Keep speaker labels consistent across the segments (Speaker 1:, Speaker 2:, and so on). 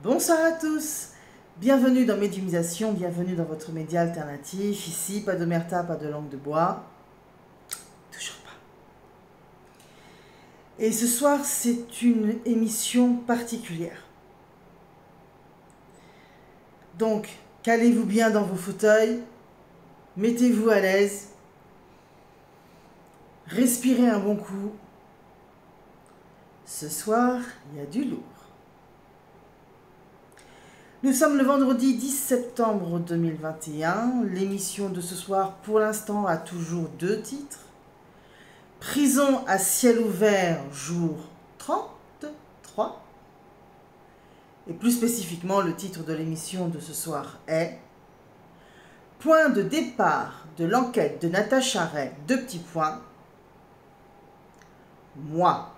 Speaker 1: Bonsoir à tous, bienvenue dans Médiumisation, bienvenue dans votre média alternatif. Ici, pas d'omerta, pas de langue de bois. Toujours pas. Et ce soir, c'est une émission particulière. Donc, calez-vous bien dans vos fauteuils, mettez-vous à l'aise, respirez un bon coup. Ce soir, il y a du lourd. Nous sommes le vendredi 10 septembre 2021. L'émission de ce soir, pour l'instant, a toujours 2 titres. Prison à ciel ouvert, jour 33. Et plus spécifiquement, le titre de l'émission de ce soir est Point de départ de l'enquête de Natacha Ray, 2 petits points. Moi.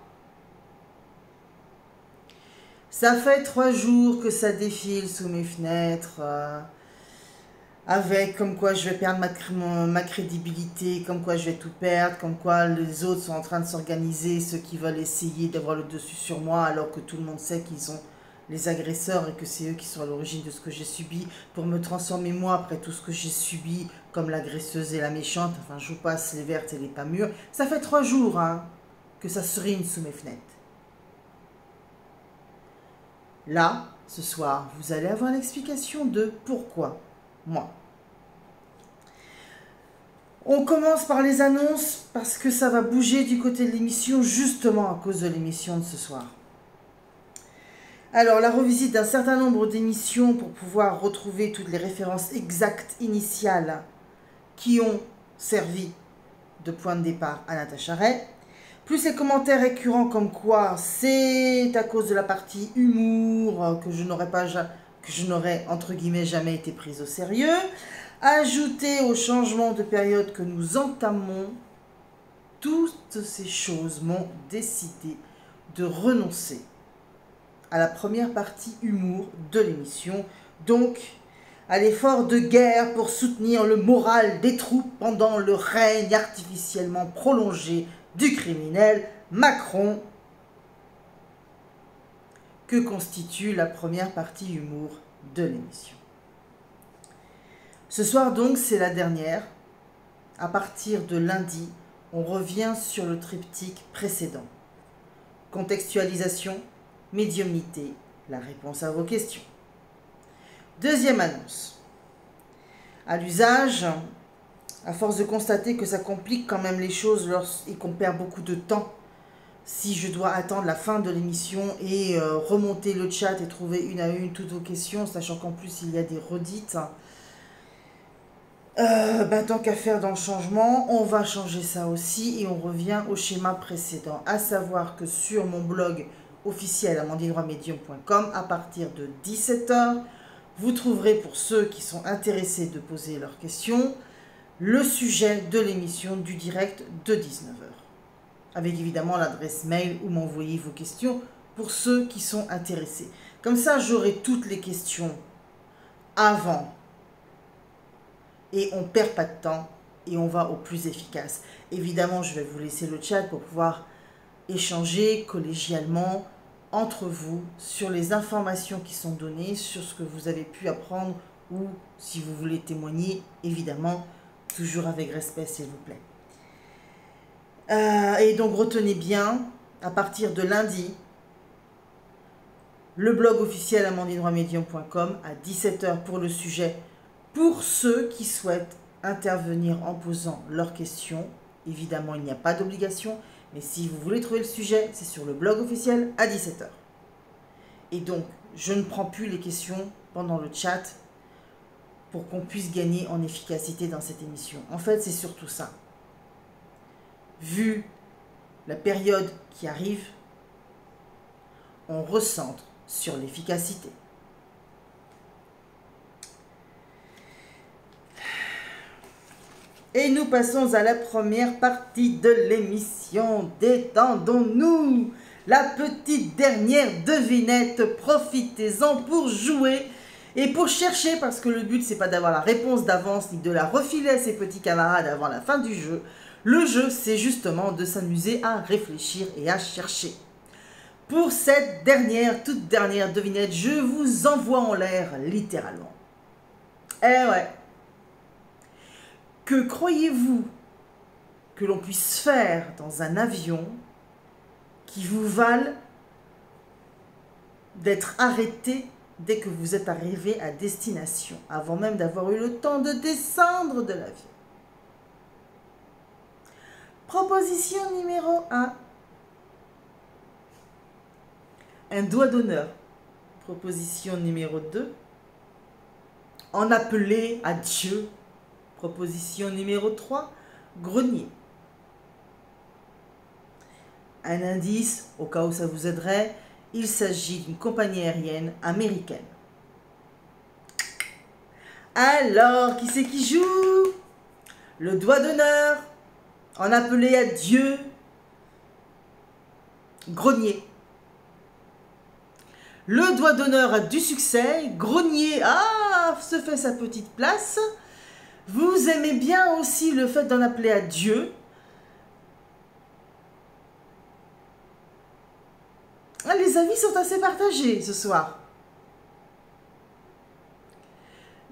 Speaker 1: Ça fait 3 jours que ça défile sous mes fenêtres, avec comme quoi je vais perdre ma crédibilité, comme quoi je vais tout perdre, comme quoi les autres sont en train de s'organiser, ceux qui veulent essayer d'avoir le dessus sur moi, alors que tout le monde sait qu'ils sont les agresseurs et que c'est eux qui sont à l'origine de ce que j'ai subi, pour me transformer moi après tout ce que j'ai subi, comme l'agresseuse et la méchante, enfin je vous passe les vertes et les pas mûres. Ça fait 3 jours que ça serine sous mes fenêtres. Là, ce soir, vous allez avoir l'explication de pourquoi moi. On commence par les annonces parce que ça va bouger du côté de l'émission justement à cause de l'émission de ce soir. Alors, la revisite d'un certain nombre d'émissions pour pouvoir retrouver toutes les références exactes initiales qui ont servi de point de départ à Natacha Ray. Plus les commentaires récurrents comme quoi c'est à cause de la partie humour que je n'aurais entre guillemets jamais été prise au sérieux. Ajouté au changement de période que nous entamons, toutes ces choses m'ont décidé de renoncer à la première partie humour de l'émission, donc à l'effort de guerre pour soutenir le moral des troupes pendant le règne artificiellement prolongé du criminel Macron, que constitue la première partie humour de l'émission. Ce soir donc, c'est la dernière. À partir de lundi, on revient sur le triptyque précédent. Contextualisation, médiumnité, la réponse à vos questions. Deuxième annonce. À l'usage, à force de constater que ça complique quand même les choses et qu'on perd beaucoup de temps, si je dois attendre la fin de l'émission et remonter le chat et trouver une à une toutes vos questions, sachant qu'en plus il y a des redites, tant qu'à faire dans le changement, on va changer ça aussi et on revient au schéma précédent, à savoir que sur mon blog officiel amandineroymedium.com, à partir de 17 h, vous trouverez, pour ceux qui sont intéressés de poser leurs questions, le sujet de l'émission du direct de 19 h, avec évidemment l'adresse mail où m'envoyer vos questions pour ceux qui sont intéressés. Comme ça, j'aurai toutes les questions avant et on ne perd pas de temps et on va au plus efficace. Évidemment, je vais vous laisser le chat pour pouvoir échanger collégialement entre vous sur les informations qui sont données, sur ce que vous avez pu apprendre ou si vous voulez témoigner, évidemment, toujours avec respect s'il vous plaît. Et donc retenez bien, à partir de lundi, le blog officiel amandineroymedium.com à 17 h pour le sujet, pour ceux qui souhaitent intervenir en posant leurs questions. Évidemment, il n'y a pas d'obligation, mais si vous voulez trouver le sujet, c'est sur le blog officiel à 17 h. Et donc, je ne prends plus les questions pendant le chat pour qu'on puisse gagner en efficacité dans cette émission. En fait, c'est surtout ça. Vu la période qui arrive, on recentre sur l'efficacité. Et nous passons à la première partie de l'émission. Détendons-nous. La petite dernière devinette, profitez-en pour jouer et pour chercher, parce que le but c'est pas d'avoir la réponse d'avance ni de la refiler à ses petits camarades avant la fin du jeu. Le jeu, c'est justement de s'amuser à réfléchir et à chercher. Pour cette toute dernière devinette, je vous envoie en l'air littéralement. Eh ouais. Que croyez-vous que l'on puisse faire dans un avion qui vous vale d'être arrêté dès que vous êtes arrivé à destination, avant même d'avoir eu le temps de descendre de l'avion? Proposition numéro 1. Un doigt d'honneur. Proposition numéro 2. En appeler à Dieu. Proposition numéro 3. Grenier. Un indice, au cas où ça vous aiderait, il s'agit d'une compagnie aérienne américaine. Alors, qui c'est qui joue? Le doigt d'honneur. En appeler à Dieu. Grenier. Le doigt d'honneur a du succès. Grenier, se fait sa petite place. Vous aimez bien aussi le fait d'en appeler à Dieu. Les avis sont assez partagés ce soir.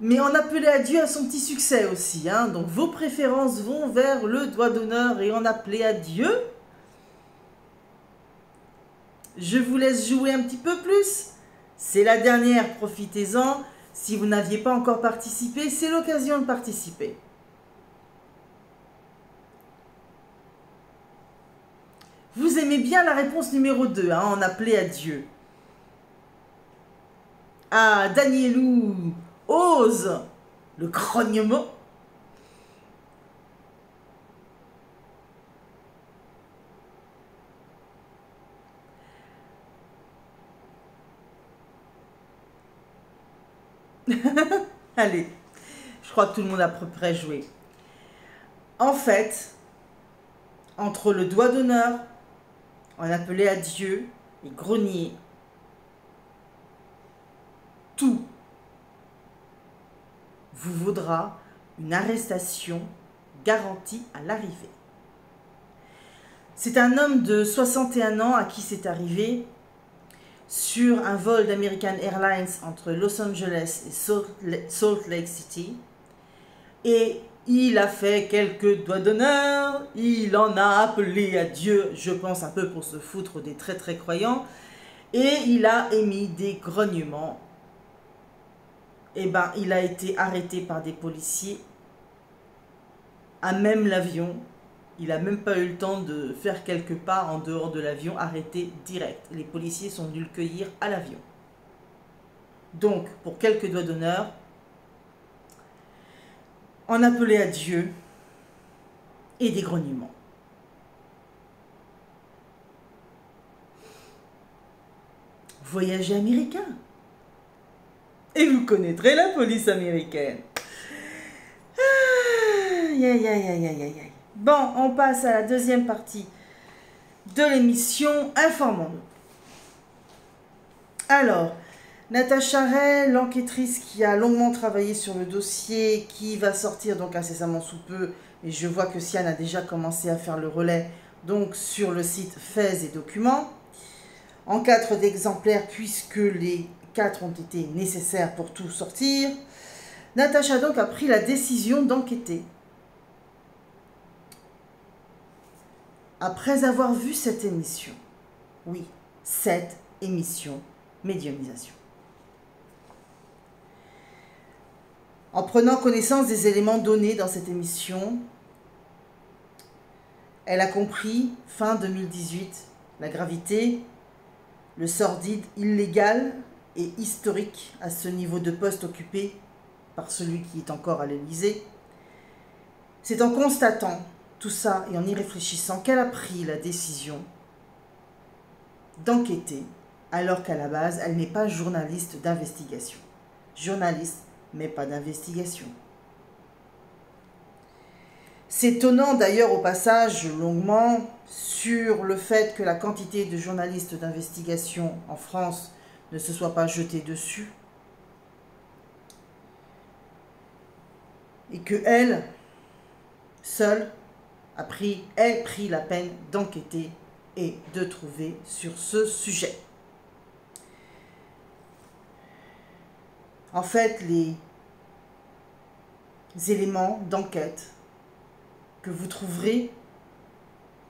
Speaker 1: Mais en appeler à Dieu a son petit succès aussi. Donc vos préférences vont vers le doigt d'honneur et en appeler à Dieu. Je vous laisse jouer un petit peu plus. C'est la dernière, profitez-en. Si vous n'aviez pas encore participé, c'est l'occasion de participer. Vous aimez bien la réponse numéro 2, en appeler à Dieu. Ah, Danielou ose le grognement. Allez, je crois que tout le monde a à peu près joué. En fait, entre le doigt d'honneur, en appeler à Dieu et grogner, tout vous vaudra une arrestation garantie à l'arrivée. C'est un homme de 61 ans à qui c'est arrivé sur un vol d'American Airlines entre Los Angeles et Salt Lake City. Et il a fait quelques doigts d'honneur, il en a appelé à Dieu, je pense un peu pour se foutre des très très croyants, et il a émis des grognements. Eh ben, il a été arrêté par des policiers à même l'avion. Il n'a même pas eu le temps de faire quelques pas en dehors de l'avion, arrêté direct. Les policiers sont venus le cueillir à l'avion. Donc, pour quelques doigts d'honneur, en appeler à Dieu et des grognements. Voyagez américain. Et vous connaîtrez la police américaine. Aïe, aïe, aïe, aïe, aïe, aïe. Bon, on passe à la deuxième partie de l'émission. Informons-nous. Alors, Natacha Ray, l'enquêtrice qui a longuement travaillé sur le dossier, qui va sortir donc incessamment sous peu, et je vois que Sian a déjà commencé à faire le relais, donc sur le site Faits et Documents, en 4 exemplaires, puisque les 4 ont été nécessaires pour tout sortir. Natacha donc a pris la décision d'enquêter. Après avoir vu cette émission, oui, cette émission médiumisation. En prenant connaissance des éléments donnés dans cette émission, elle a compris, fin 2018, la gravité, le sordide illégal et historique à ce niveau de poste occupé par celui qui est encore à l'Élysée. C'est en constatant tout ça et en y réfléchissant qu'elle a pris la décision d'enquêter, alors qu'à la base, elle n'est pas journaliste d'investigation. Journaliste, mais pas d'investigation. S'étonnant d'ailleurs au passage longuement sur le fait que la quantité de journalistes d'investigation en France ne se soit pas jetée dessus, et que elle, seule, ait pris la peine d'enquêter et de trouver sur ce sujet. En fait, les éléments d'enquête que vous trouverez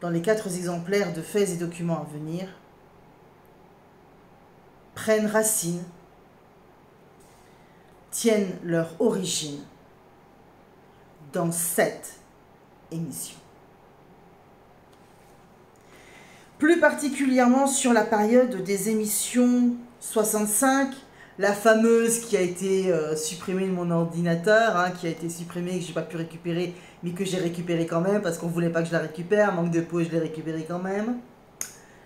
Speaker 1: dans les 4 exemplaires de faits et documents à venir prennent racine, tiennent leur origine dans cette émission. Plus particulièrement sur la période des émissions 65, la fameuse qui a été supprimée de mon ordinateur, hein, qui a été supprimée, que je n'ai pas pu récupérer, mais que j'ai récupérée quand même, parce qu'on ne voulait pas que je la récupère, manque de peau, je l'ai récupérée quand même.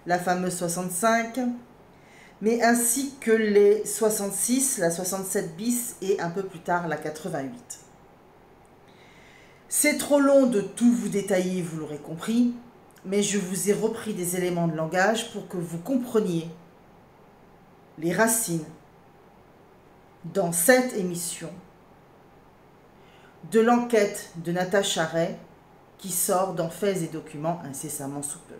Speaker 1: La fameuse 65, mais ainsi que les 66, la 67 bis et un peu plus tard la 88. C'est trop long de tout vous détailler, vous l'aurez compris, mais je vous ai repris des éléments de langage pour que vous compreniez les racines dans cette émission de l'enquête de Natacha Ray qui sort dans Faits et Documents incessamment sous peu.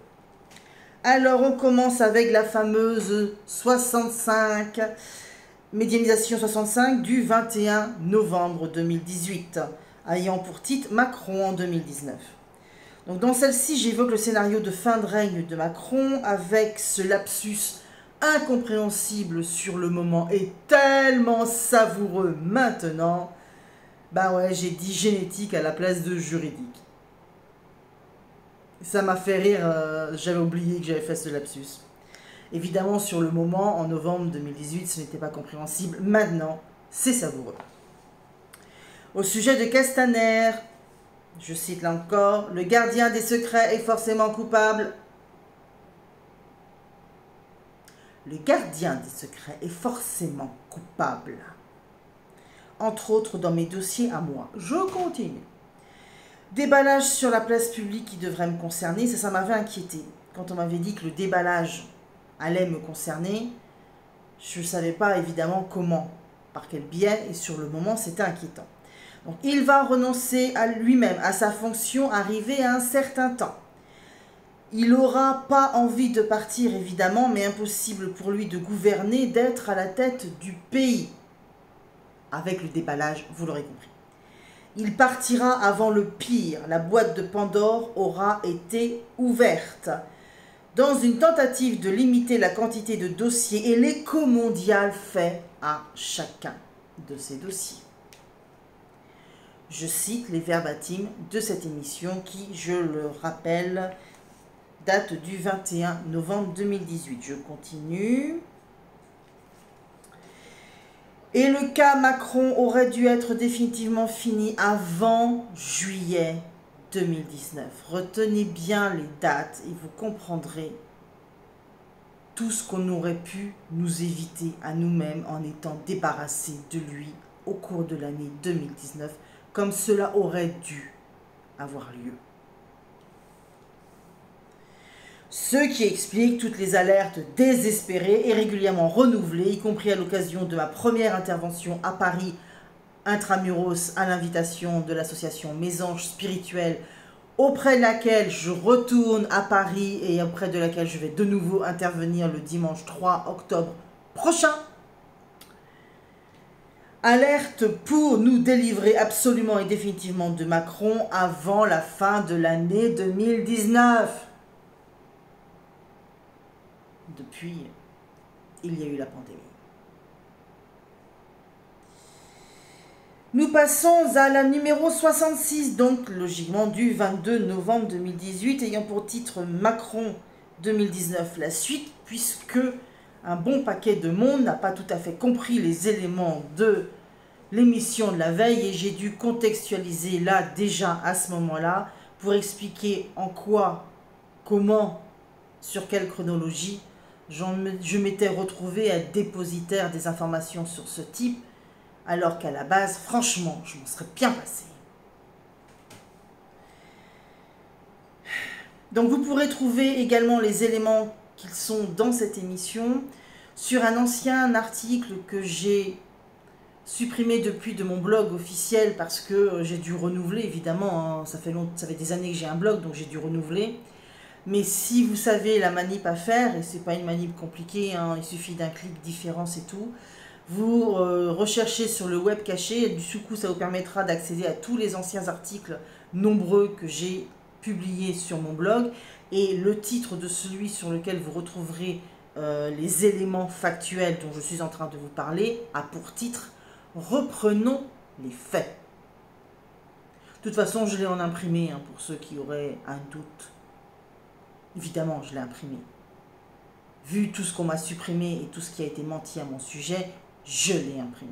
Speaker 1: Alors on commence avec la fameuse 65, médianisation 65 du 21 novembre 2018, ayant pour titre Macron en 2019. Donc dans celle-ci, j'évoque le scénario de fin de règne de Macron avec ce lapsus incompréhensible sur le moment et tellement savoureux maintenant. Bah ouais, j'ai dit génétique à la place de juridique. Ça m'a fait rire, j'avais oublié que j'avais fait ce lapsus. Évidemment, sur le moment, en novembre 2018, ce n'était pas compréhensible. Maintenant, c'est savoureux. Au sujet de Castaner, je cite là encore, « Le gardien des secrets est forcément coupable. » Le gardien des secrets est forcément coupable. Entre autres dans mes dossiers à moi. Je continue. Déballage sur la place publique qui devrait me concerner, ça m'avait inquiété. Quand on m'avait dit que le déballage allait me concerner, je ne savais pas évidemment comment, par quel biais, et sur le moment c'était inquiétant. Donc il va renoncer à lui-même, à sa fonction, arrivée à un certain temps. Il n'aura pas envie de partir évidemment, mais impossible pour lui de gouverner, d'être à la tête du pays. Avec le déballage, vous l'aurez compris. Il partira avant le pire. La boîte de Pandore aura été ouverte. Dans une tentative de limiter la quantité de dossiers et l'écho mondial fait à chacun de ces dossiers. Je cite les verbatims de cette émission qui, je le rappelle, date du 21 novembre 2018. Je continue. Et le cas Macron aurait dû être définitivement fini avant juillet 2019. Retenez bien les dates et vous comprendrez tout ce qu'on aurait pu nous éviter à nous-mêmes en étant débarrassés de lui au cours de l'année 2019, comme cela aurait dû avoir lieu. Ce qui explique toutes les alertes désespérées et régulièrement renouvelées, y compris à l'occasion de ma première intervention à Paris, intramuros, à l'invitation de l'association Mésanges Spirituels, auprès de laquelle je retourne à Paris et auprès de laquelle je vais de nouveau intervenir le dimanche 3 octobre prochain. Alerte pour nous délivrer absolument et définitivement de Macron avant la fin de l'année 2019. Depuis, il y a eu la pandémie. Nous passons à la numéro 66, donc logiquement du 22 novembre 2018, ayant pour titre Macron 2019 la suite, puisque un bon paquet de monde n'a pas tout à fait compris les éléments de l'émission de la veille et j'ai dû contextualiser là déjà à ce moment-là pour expliquer en quoi, comment, sur quelle chronologie je m'étais retrouvé à être dépositaire des informations sur ce type, alors qu'à la base, franchement, je m'en serais bien passé. Donc vous pourrez trouver également les éléments qui sont dans cette émission sur un ancien article que j'ai supprimé depuis de mon blog officiel parce que j'ai dû renouveler, évidemment, hein, ça fait des années que j'ai un blog, donc j'ai dû renouveler. Mais si vous savez la manip à faire, et c'est pas une manip compliquée, hein, il suffit d'un clic différent, c'est tout. Vous recherchez sur le web caché, et du coup ça vous permettra d'accéder à tous les anciens articles nombreux que j'ai publiés sur mon blog. Et le titre de celui sur lequel vous retrouverez les éléments factuels dont je suis en train de vous parler a pour titre « Reprenons les faits ». De toute façon, je l'ai en imprimé, hein, pour ceux qui auraient un doute. Évidemment, je l'ai imprimé. Vu tout ce qu'on m'a supprimé et tout ce qui a été menti à mon sujet, je l'ai imprimé.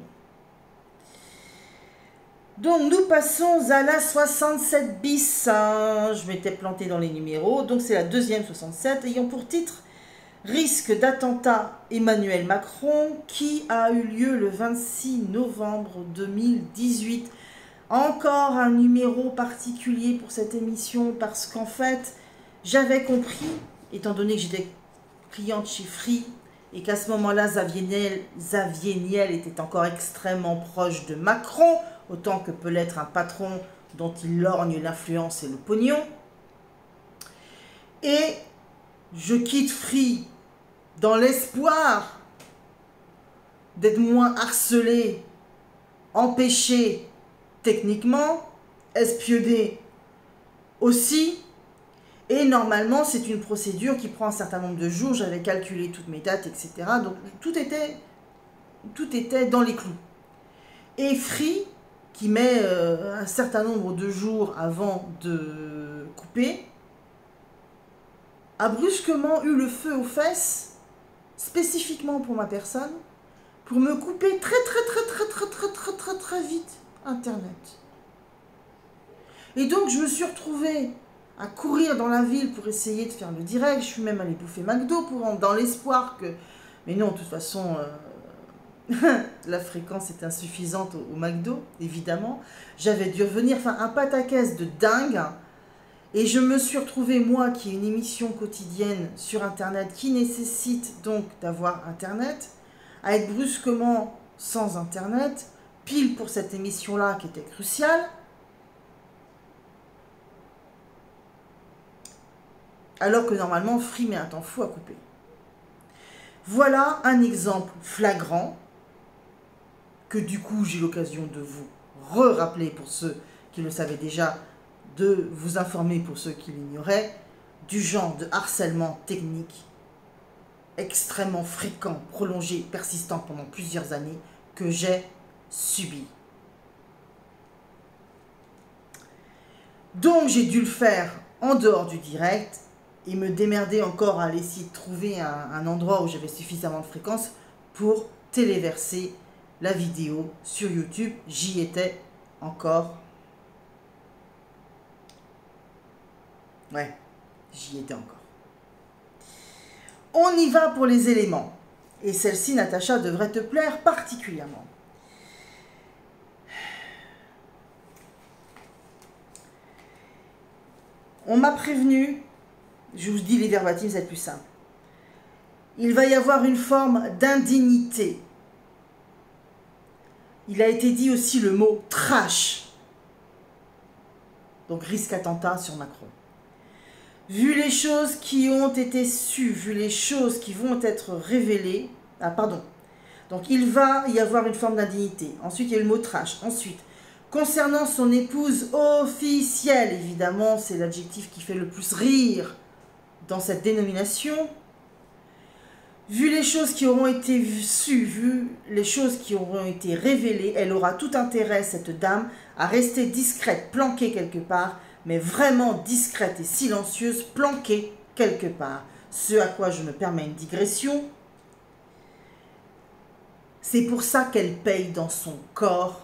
Speaker 1: Donc, nous passons à la 67 bis. Hein. Je m'étais planté dans les numéros. Donc, c'est la deuxième 67, ayant pour titre « Risque d'attentat Emmanuel Macron » qui a eu lieu le 26 novembre 2018. Encore un numéro particulier pour cette émission parce qu'en fait, j'avais compris, étant donné que j'étais cliente chez Free et qu'à ce moment-là, Xavier Niel était encore extrêmement proche de Macron, autant que peut l'être un patron dont il lorgne l'influence et le pognon. Et je quitte Free dans l'espoir d'être moins harcelé, empêché techniquement, espionné aussi. Et normalement, c'est une procédure qui prend un certain nombre de jours. J'avais calculé toutes mes dates, etc. Donc, tout était dans les clous. Et Free, qui met un certain nombre de jours avant de couper, a brusquement eu le feu aux fesses, spécifiquement pour ma personne, pour me couper très vite Internet. Et donc, je me suis retrouvée à courir dans la ville pour essayer de faire le direct. Je suis même allée bouffer McDo dans l'espoir que... Mais non, de toute façon, la fréquence est insuffisante au McDo, évidemment. J'avais dû revenir, enfin, un pataquès de dingue. Et je me suis retrouvée, moi, qui ai une émission quotidienne sur Internet, qui nécessite donc d'avoir Internet, à être brusquement sans Internet, pile pour cette émission-là qui était cruciale. Alors que normalement, Free met un temps fou à couper. Voilà un exemple flagrant que du coup, j'ai l'occasion de vous rappeler pour ceux qui le savaient déjà, de vous informer pour ceux qui l'ignoraient, du genre de harcèlement technique extrêmement fréquent, prolongé, persistant pendant plusieurs années que j'ai subi. Donc, j'ai dû le faire en dehors du direct et me démerder encore à essayer de trouver un endroit où j'avais suffisamment de fréquence pour téléverser la vidéo sur YouTube. J'y étais encore. Ouais, j'y étais encore. On y va pour les éléments. Et celle-ci, Natacha, devrait te plaire particulièrement. On m'a prévenu, je vous dis les verbatims, c'est plus simple. Il va y avoir une forme d'indignité. Il a été dit aussi le mot trash. Donc risque attentat sur Macron. Vu les choses qui ont été sues, vu les choses qui vont être révélées, donc il va y avoir une forme d'indignité. Ensuite, il y a le mot trash. Ensuite, concernant son épouse officielle, évidemment, c'est l'adjectif qui fait le plus rire dans cette dénomination. Vu les choses qui auront été sues, vu les choses qui auront été révélées, elle aura tout intérêt, cette dame, à rester discrète, planquée quelque part, mais vraiment discrète et silencieuse, planquée quelque part. Ce à quoi je me permets une digression. C'est pour ça qu'elle paye dans son corps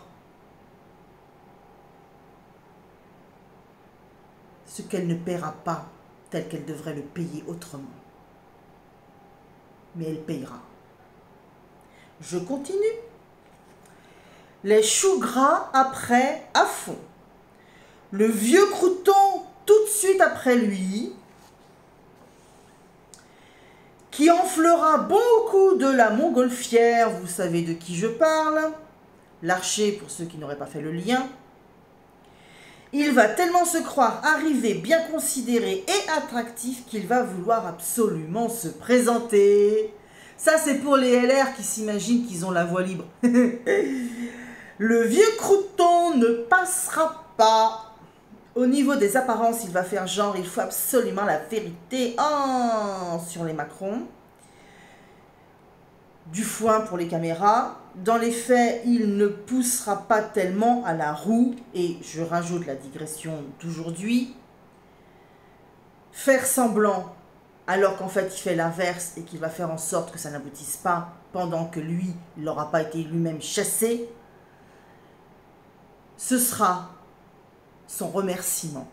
Speaker 1: ce qu'elle ne paiera pas tel qu'elle devrait le payer autrement. Mais elle payera. Je continue. Les choux gras après à fond. Le vieux crouton tout de suite après lui, qui enflera beaucoup de la montgolfière, vous savez de qui je parle, l'archer pour ceux qui n'auraient pas fait le lien, Il va tellement se croire arrivé, bien considéré et attractif qu'il va vouloir absolument se présenter. Ça, c'est pour les LR qui s'imaginent qu'ils ont la voie libre. Le vieux crouton ne passera pas. Au niveau des apparences, il va faire genre, il faut absolument la vérité sur les Macron. Du foin pour les caméras. Dans les faits, il ne poussera pas tellement à la roue. Et je rajoute la digression d'aujourd'hui. Faire semblant, alors qu'en fait il fait l'inverse et qu'il va faire en sorte que ça n'aboutisse pas, pendant que lui, il n'aura pas été lui-même chassé, ce sera son remerciement.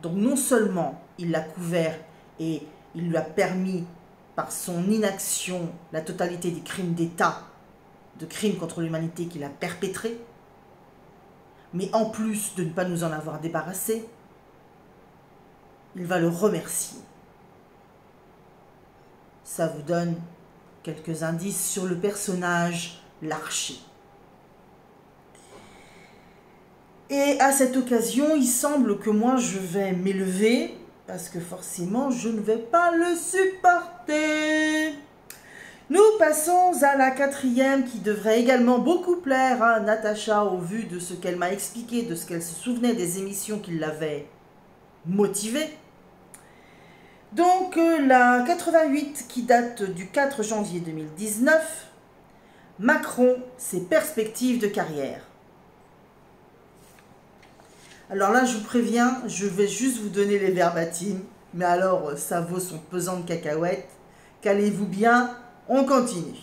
Speaker 1: Donc non seulement il l'a couvert et il lui a permis par son inaction la totalité des crimes d'État, de crimes contre l'humanité qu'il a perpétrés, mais en plus de ne pas nous en avoir débarrassé, il va le remercier. Ça vous donne quelques indices sur le personnage Larcher. Et à cette occasion, il semble que moi je vais m'élever, parce que forcément je ne vais pas le supporter. Nous passons à la quatrième qui devrait également beaucoup plaire à Natacha au vu de ce qu'elle m'a expliqué, de ce qu'elle se souvenait des émissions qui l'avaient motivée. Donc la 88 qui date du 4 janvier 2019, Macron, ses perspectives de carrière. Alors là, je vous préviens, je vais juste vous donner les verbatims, mais alors ça vaut son pesant de cacahuètes. Calez-vous bien, on continue.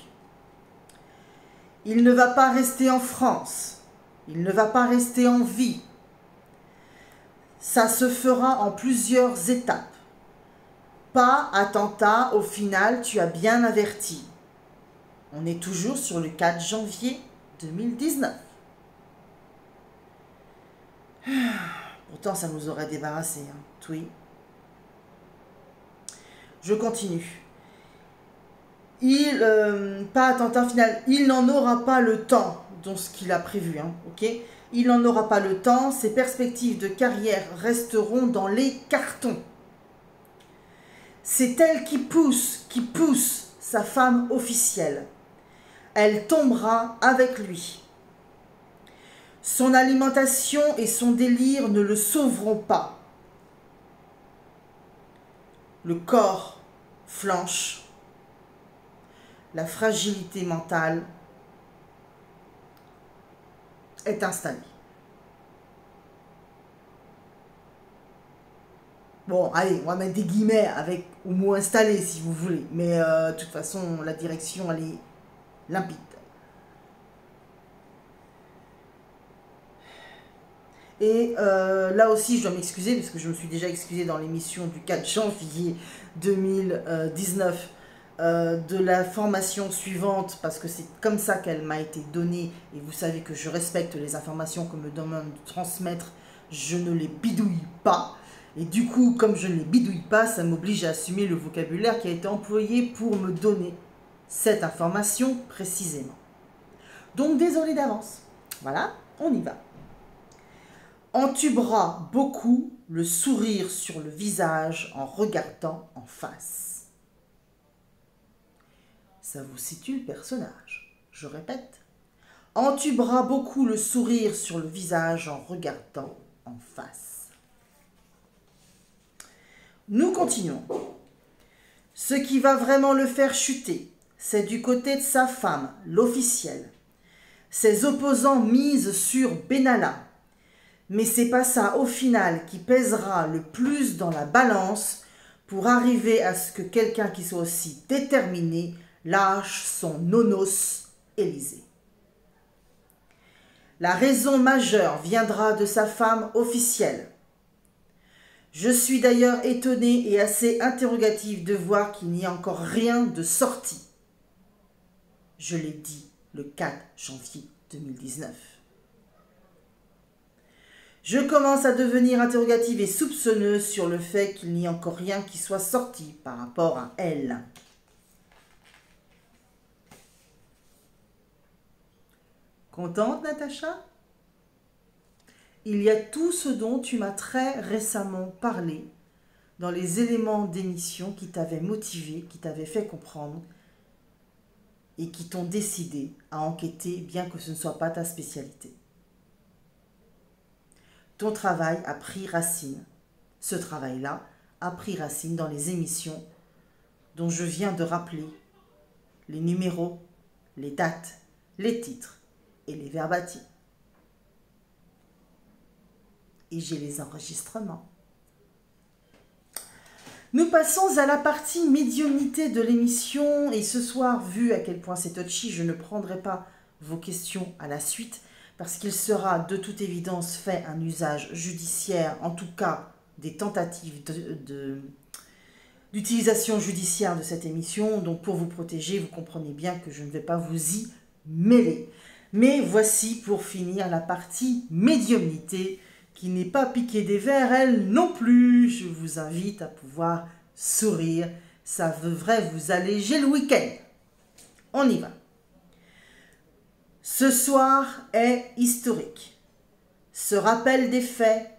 Speaker 1: Il ne va pas rester en France, il ne va pas rester en vie. Ça se fera en plusieurs étapes. Pas attentat, au final, tu as bien averti. On est toujours sur le 4 janvier 2019. Pourtant, ça nous aurait débarrassé, hein. Oui. Je continue. Pas attentat final, il n'en aura pas le temps, dans ce qu'il a prévu, hein, ok. Il n'en aura pas le temps, ses perspectives de carrière resteront dans les cartons. C'est elle qui pousse sa femme officielle. Elle tombera avec lui. Son alimentation et son délire ne le sauveront pas. Le corps flanche. La fragilité mentale est installée. Bon, allez, on va mettre des guillemets avec au mot installé si vous voulez. Mais de toute façon, la direction, elle est limpide. Et là aussi, je dois m'excuser, parce que je me suis déjà excusée dans l'émission du 4 janvier 2019 de la formation suivante, parce que c'est comme ça qu'elle m'a été donnée, et vous savez que je respecte les informations qu'on me demande de transmettre, je ne les bidouille pas. Et du coup, comme je ne les bidouille pas, ça m'oblige à assumer le vocabulaire qui a été employé pour me donner cette information précisément. Donc, désolé d'avance. Voilà, on y va. Entubera beaucoup le sourire sur le visage en regardant en face. Ça vous situe le personnage. Je répète. Entubera beaucoup le sourire sur le visage en regardant en face. Nous continuons. Ce qui va vraiment le faire chuter, c'est du côté de sa femme, l'officielle. Ses opposants misent sur Benalla. Mais c'est pas ça, au final, qui pèsera le plus dans la balance pour arriver à ce que quelqu'un qui soit aussi déterminé lâche son nonos Élysée. La raison majeure viendra de sa femme officielle. Je suis d'ailleurs étonnée et assez interrogative de voir qu'il n'y a encore rien de sorti. Je l'ai dit le 4 janvier 2019. Je commence à devenir interrogative et soupçonneuse sur le fait qu'il n'y ait encore rien qui soit sorti par rapport à elle. Contente, Natacha? il y a tout ce dont tu m'as très récemment parlé dans les éléments d'émission qui t'avaient motivé, qui t'avaient fait comprendre et qui t'ont décidé à enquêter bien que ce ne soit pas ta spécialité. Ton travail a pris racine. Ce travail-là a pris racine dans les émissions dont je viens de rappeler les numéros, les dates, les titres et les verbatim. Et j'ai les enregistrements. Nous passons à la partie médiumnité de l'émission et ce soir, vu à quel point c'est touchy, je ne prendrai pas vos questions à la suite parce qu'il sera de toute évidence fait un usage judiciaire, en tout cas des tentatives d'utilisation judiciaire de cette émission. Donc pour vous protéger, vous comprenez bien que je ne vais pas vous y mêler. Mais voici pour finir la partie médiumnité qui n'est pas piquée des vers, elle non plus. Je vous invite à pouvoir sourire. Ça devrait vous alléger le week-end. On y va. Ce soir est historique. Ce rappel des faits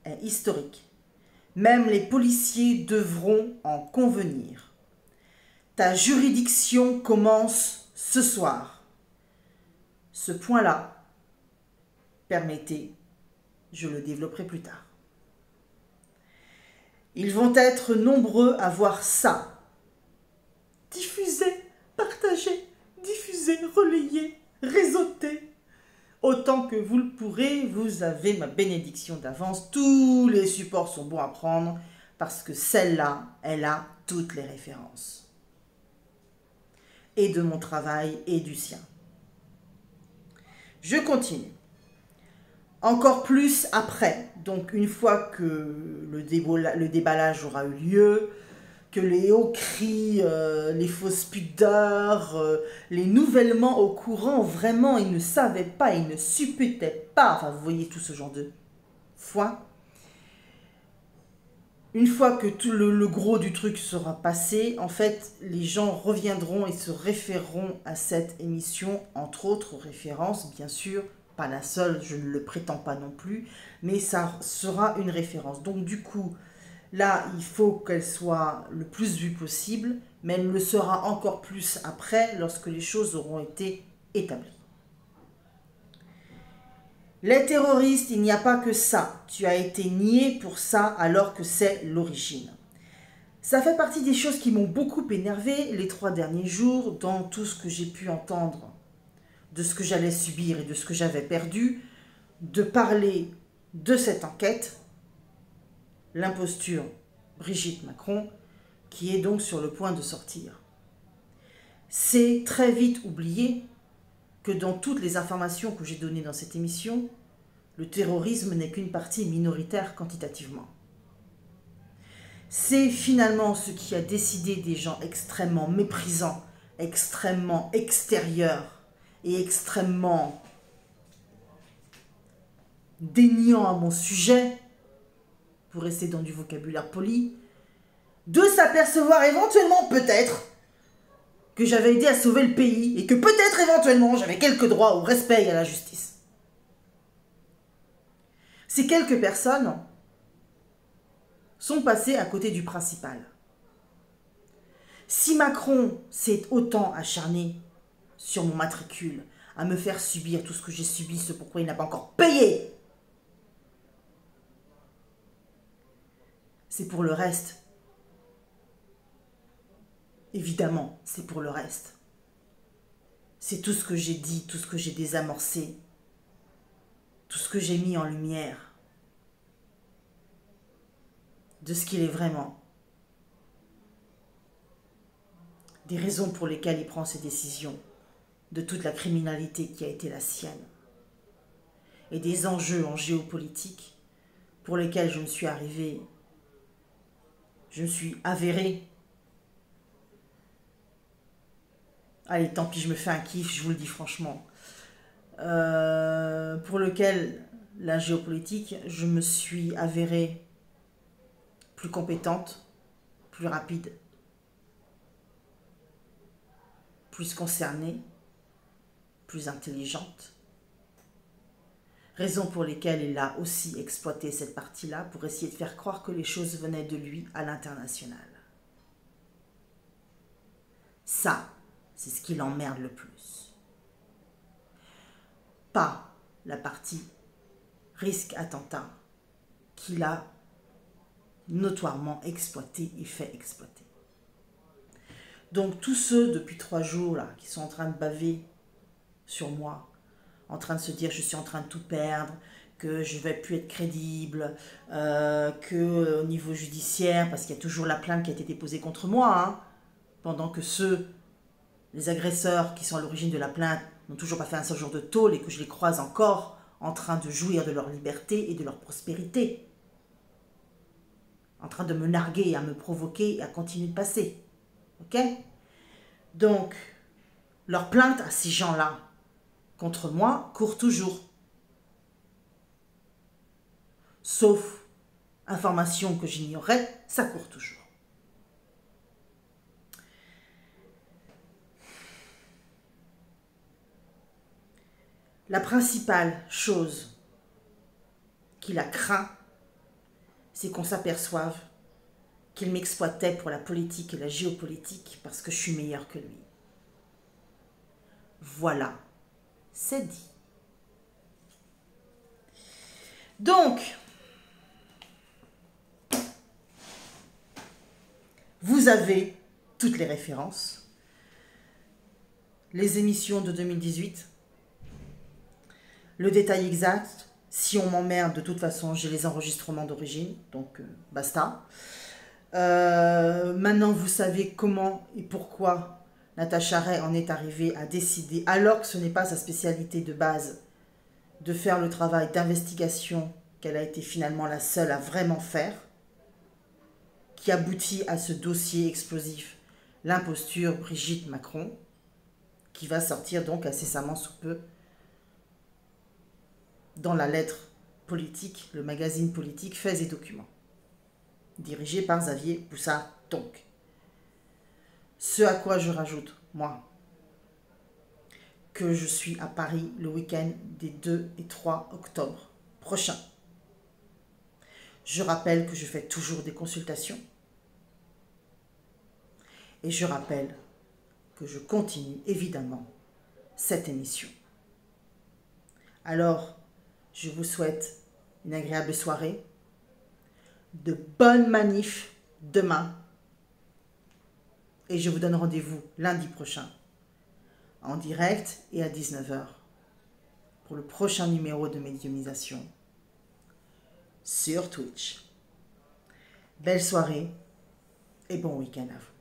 Speaker 1: est historique. Même les policiers devront en convenir. Ta juridiction commence ce soir. Ce point-là, permettez, je le développerai plus tard. Ils vont être nombreux à voir ça. Diffusez, partagez, diffusez, relayez, réseautez. Autant que vous le pourrez, vous avez ma bénédiction d'avance. Tous les supports sont bons à prendre parce que celle-là, elle a toutes les références. Et de mon travail et du sien. Je continue. Encore plus après, donc une fois que le déballage aura eu lieu, que les hauts cris, les fausses pudeurs, les nouvellement au courant, vraiment, ils ne savaient pas, ils ne supputaient pas, enfin vous voyez tout ce genre de foin. Une fois que tout le gros du truc sera passé, en fait, les gens reviendront et se référeront à cette émission, entre autres références, bien sûr, pas la seule, je ne le prétends pas non plus, mais ça sera une référence. Donc du coup, là, il faut qu'elle soit le plus vue possible, mais elle le sera encore plus après, lorsque les choses auront été établies. Les terroristes, il n'y a pas que ça. Tu as été nié pour ça alors que c'est l'origine. Ça fait partie des choses qui m'ont beaucoup énervé les 3 derniers jours dans tout ce que j'ai pu entendre de ce que j'allais subir et de ce que j'avais perdu, de parler de cette enquête, l'imposture Brigitte Macron, qui est donc sur le point de sortir. C'est très vite oublié que dans toutes les informations que j'ai données dans cette émission, le terrorisme n'est qu'une partie minoritaire quantitativement. C'est finalement ce qui a décidé des gens extrêmement méprisants, extrêmement extérieurs et extrêmement déniant à mon sujet, pour rester dans du vocabulaire poli, de s'apercevoir éventuellement peut-être que j'avais aidé à sauver le pays et que peut-être éventuellement j'avais quelques droits au respect et à la justice. Ces quelques personnes sont passées à côté du principal. Si Macron s'est autant acharné sur mon matricule, à me faire subir tout ce que j'ai subi, ce pourquoi il n'a pas encore payé, c'est pour le reste. Évidemment, c'est pour le reste. C'est tout ce que j'ai dit, tout ce que j'ai désamorcé, tout ce que j'ai mis en lumière de ce qu'il est vraiment. Des raisons pour lesquelles il prend ses décisions, de toute la criminalité qui a été la sienne, et des enjeux en géopolitique pour lesquels je me suis avérée. Allez, tant pis, je me fais un kiff, je vous le dis franchement. Pour lequel, la géopolitique, je me suis avérée plus compétente, plus rapide, plus concernée, plus intelligente, Raison pour lesquelles il a aussi exploité cette partie-là pour essayer de faire croire que les choses venaient de lui à l'international. Ça, c'est ce qui l'emmerde le plus. Pas la partie risque attentat qu'il a notoirement exploité et fait exploiter. Donc tous ceux depuis 3 jours là, qui sont en train de baver sur moi, en train de se dire je suis en train de tout perdre, que je ne vais plus être crédible, que au niveau judiciaire, parce qu'il y a toujours la plainte qui a été déposée contre moi, hein, pendant que les agresseurs qui sont à l'origine de la plainte n'ont toujours pas fait un seul jour de tôle et que je les croise encore en train de jouir de leur liberté et de leur prospérité, en train de me narguer et à me provoquer et à continuer de passer. Ok? Donc, leur plainte à ces gens-là contre moi court toujours. Sauf information que j'ignorais, ça court toujours. La principale chose qu'il a craint, c'est qu'on s'aperçoive qu'il m'exploitait pour la politique et la géopolitique parce que je suis meilleure que lui. Voilà, c'est dit. Donc, vous avez toutes les références, les émissions de 2018, le détail exact. Si on m'emmerde, de toute façon, j'ai les enregistrements d'origine, donc basta. Maintenant, vous savez comment et pourquoi Natacha Ray en est arrivée à décider, alors que ce n'est pas sa spécialité de base, de faire le travail d'investigation qu'elle a été finalement la seule à vraiment faire, qui aboutit à ce dossier explosif, l'imposture Brigitte Macron, qui va sortir donc incessamment sous peu dans la lettre politique, le magazine politique Faits et Documents, dirigé par Xavier Boussard donc. Ce à quoi je rajoute, moi, que je suis à Paris le week-end des 2 et 3 octobre prochains. Je rappelle que je fais toujours des consultations. Et je rappelle que je continue évidemment cette émission. Alors, je vous souhaite une agréable soirée, de bonnes manifs demain et je vous donne rendez-vous lundi prochain en direct et à 19 h pour le prochain numéro de médiumisation sur Twitch. Belle soirée et bon week-end à vous.